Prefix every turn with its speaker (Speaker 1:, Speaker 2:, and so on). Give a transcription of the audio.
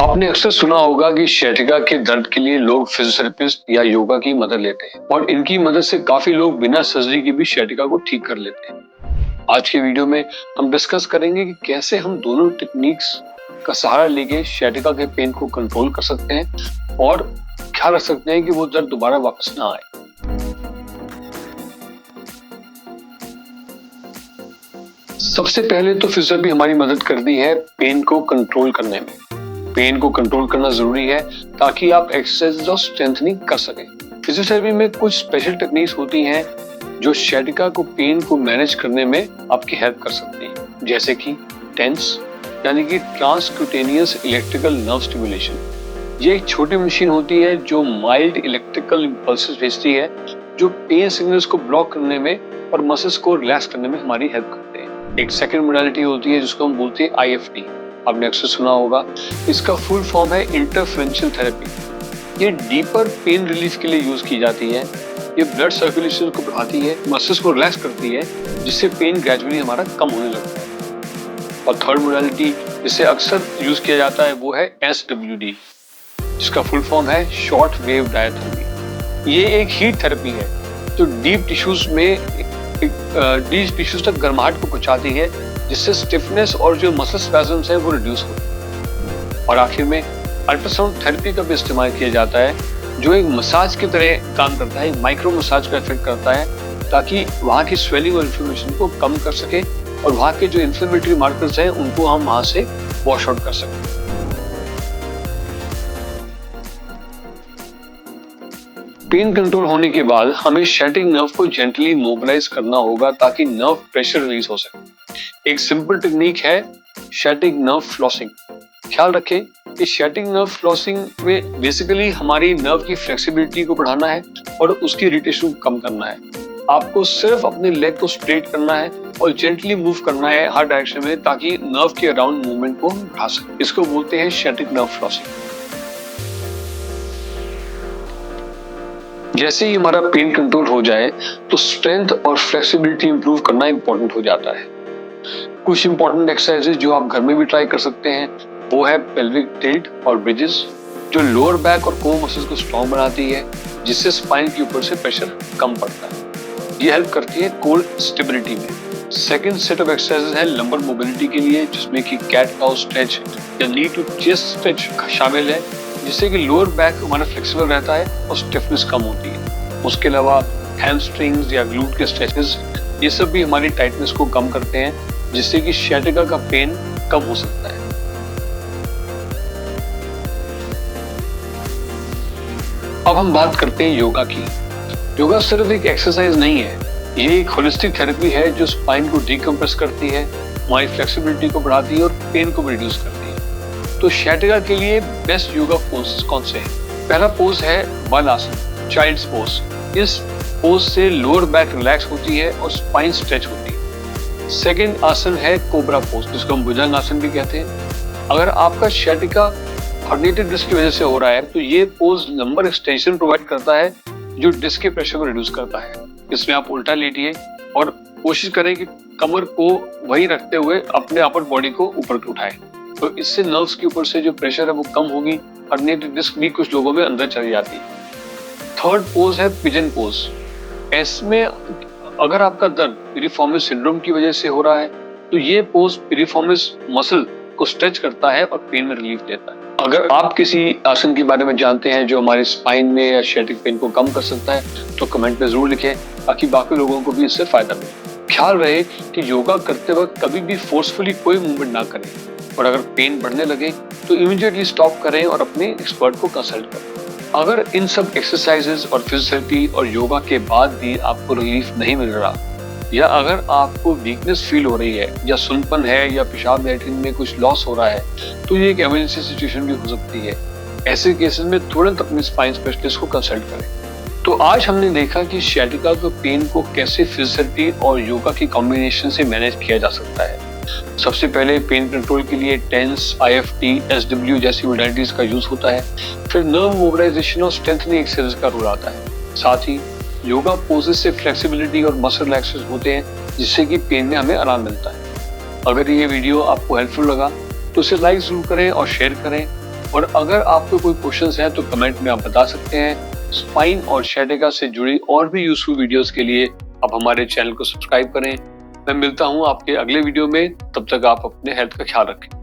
Speaker 1: आपने अक्सर सुना होगा कि sciatica के दर्द के लिए लोग फिजियोथेरेपिस्ट या योगा की मदद लेते हैं और इनकी मदद से काफी लोग बिना सर्जरी के भी sciatica को ठीक कर लेते हैं। आज के वीडियो में हम डिस्कस करेंगे कि कैसे हम दोनों टेक्निक्स का सहारा लेके sciatica के पेन को कंट्रोल कर सकते हैं और ख्याल रख सकते हैं कि वो दर्द दोबारा वापस ना आए। सबसे पहले तो फिजियोथेरेपी हमारी मदद करती है पेन को कंट्रोल करने में। पेन को कंट्रोल करना जरूरी है ताकि आप एक्सरसाइज और स्ट्रेंथनिंग कर सकें। फिजियोथेरेपी में कुछ स्पेशल टेक्निक्स होती हैं जो sciatica को पेन को मैनेज करने में आपकी हेल्प कर सकती हैं, जैसे कि टेंस यानी कि ट्रांसक्यूटेनियस इलेक्ट्रिकल नर्व स्टिमुलेशन। ये एक छोटी मशीन होती है जो माइल्ड इलेक्ट्रिकल इंपल्सेस भेजती है जो पेन सिग्नल्स को ब्लॉक करने में और मसल्स को रिलैक्स करने में हमारी हेल्प करते हैं। एक सेकंड मोडालिटी होती है जिसको हम बोलते हैं IFT। आपने अक्सर सुना होगा, इसका फुल फॉर्म है इंटरफेरेंशियल थेरेपी। ये डीपर पेन रिलीफ के लिए यूज की जाती है। ये ब्लड सर्कुलेशन को बढ़ाती है, मसल्स को रिलैक्स करती है, जिससे पेन ग्रेजुअली हमारा कम होने लगता है। और थर्ड मोडालिटी जिसे अक्सर यूज किया जाता है वो है SWD, जिसका फुल फॉर्म है शॉर्ट वेव डायथेरेपी। ये एक हीट थेरेपी है जो डीप टिश्यूज तक गर्माहट को पहुंचाती है, जिससे स्टिफनेस और जो मसल स्पैज़म्स हैं वो रिड्यूस होते हैं। और आखिर में अल्ट्रासाउंड थेरेपी का भी इस्तेमाल किया जाता है जो एक मसाज की तरह काम करता है, माइक्रो मसाज का इफेक्ट करता है ताकि वहाँ की स्वेलिंग और इन्फ्लेमेशन को कम कर सके और वहाँ के जो इन्फ्लेमेटरी मार्कर्स हैं उनको हम वहाँ से वॉश आउट कर सकें। पेन कंट्रोल होने के बाद हमें sciatic नर्व को जेंटली मोबिलाइज करना होगा ताकि नर्व प्रेशर रिलीज हो सके। एक सिंपल टेक्निक है sciatic नर्व फ्लॉसिंग। ख्याल रखें कि sciatic नर्व फ्लॉसिंग में बेसिकली हमारी नर्व की फ्लेक्सिबिलिटी को बढ़ाना है और उसकी इरिटेशन को कम करना है। आपको सिर्फ अपने लेग को स्ट्रेट करना है और जेंटली मूव करना है हर डायरेक्शन में ताकि नर्व के अराउंड मूवमेंट को बढ़ा सके। इसको बोलते हैं sciatic नर्व फ्लॉसिंग। जैसे ही हमारा पेन कंट्रोल हो जाए तो स्ट्रेंथ और फ्लेक्सिबिलिटी इंप्रूव करना इंपॉर्टेंट हो जाता है। कुछ इंपॉर्टेंट एक्सरसाइजेज जो आप घर में भी ट्राई कर सकते हैं वो है पेल्विक टिल्ट और ब्रिजेस, जो लोअर बैक और कोर मसल्स को स्ट्रॉन्ग बनाती है, जिससे स्पाइन के ऊपर से प्रेशर कम पड़ता है। ये हेल्प करती है कोर स्टेबिलिटी में। सेकंड सेट ऑफ एक्सरसाइजेज है लंबर मोबिलिटी के लिए, जिसमें कि कैट काउ स्ट्रेच या नी टू चेस्ट स्ट्रेच शामिल है, जिससे कि लोअर बैक हमारा फ्लेक्सिबल रहता है और स्टिफनेस कम होती है। उसके अलावा हैमस्ट्रिंग्स या ग्लूट के स्ट्रेचेस, ये सब भी हमारी टाइटनेस को कम करते हैं, जिससे कि sciatica का पेन कम हो सकता है। अब हम बात करते हैं योगा की। योगा सिर्फ एक एक्सरसाइज नहीं है, ये एक होलिस्टिक थेरेपी है जो स्पाइन को डिकम्प्रेस करती है, हमारी फ्लेक्सिबिलिटी को बढ़ाती है और पेन को रिड्यूस करती है। तो sciatica के लिए बेस्ट योगा पोजेस कौन से हैं? पहला पोज है वन आसन, चाइल्ड्स पोज। इस पोज से लोअर बैक रिलैक्स होती है और स्पाइन स्ट्रेच होती है। सेकंड आसन है कोबरा पोज, जिसको हम भुजंग आसन भी कहते हैं। अगर आपका sciatica हर्निएटेड डिस्क की वजह से हो रहा है तो ये पोज लंबर एक्सटेंशन प्रोवाइड करता है जो डिस्क के प्रेशर को रिड्यूस करता है। इसमें आप उल्टा लेटिए और कोशिश करें कि कमर को वही रखते हुए अपने अपर बॉडी को ऊपर उठाएं, तो इससे नर्व्स के ऊपर से जो प्रेशर है वो कम होगी। हर्निएटेड डिस्क भी कुछ लोगों में अंदर चली जाती है। थर्ड पोज है पिजन पोज। इसमें अगर आपका दर्द पिरिफॉर्मिस सिंड्रोम की वजह से हो रहा है तो ये पोज पिरिफॉर्मिस मसल को स्ट्रेच करता है और पेन में रिलीफ देता है। अगर आप किसी आसन के बारे में जानते हैं जो हमारे स्पाइन में या sciatic पेन को कम कर सकता है तो कमेंट में जरूर लिखें ताकि बाकी लोगों को भी इससे फायदा मिले। ख्याल रहे कि योगा करते वक्त कभी भी फोर्सफुली कोई मूवमेंट ना करें और अगर पेन बढ़ने लगे तो इमीडिएटली स्टॉप करें और अपने एक्सपर्ट को कंसल्ट करें। अगर इन सब एक्सरसाइजेज और फिजियोथेरेपी और योगा के बाद भी आपको रिलीफ नहीं मिल रहा या अगर आपको वीकनेस फील हो रही है या सुनपन है या पेशाब लैट्रिन में कुछ लॉस हो रहा है तो ये एक इमरजेंसी सिचुएशन भी हो सकती है। ऐसे केसेस में तुरंत अपने स्पाइन स्पेशलिस्ट को कंसल्ट करें। तो आज हमने देखा कि sciatica के पेन को कैसे फिजियोथेरेपी और योगा की कॉम्बिनेशन से मैनेज किया जा सकता है। सबसे पहले पेन कंट्रोल के लिए टेंस, IFT, SW जैसी मोडालिटीज का यूज होता है। फिर नर्व मोबिलाइजेशन और स्ट्रेंथनिंग एक्सरसाइज का रोल आता है। साथ ही योगा पोजेस से फ्लेक्सिबिलिटी और मसल रिलैक्सेशन होते हैं, जिससे कि पेन में हमें आराम मिलता है। अगर ये वीडियो आपको हेल्पफुल लगा तो इसे लाइक जरूर करें और शेयर करें और अगर आपको कोई क्वेश्चंस हैं तो कमेंट में आप बता सकते हैं। स्पाइन और sciatica से जुड़ी और भी यूजफुल वीडियोस के लिए आप हमारे चैनल को सब्सक्राइब करें। मैं मिलता हूं आपके अगले वीडियो में, तब तक आप अपने हेल्थ का ख्याल रखें।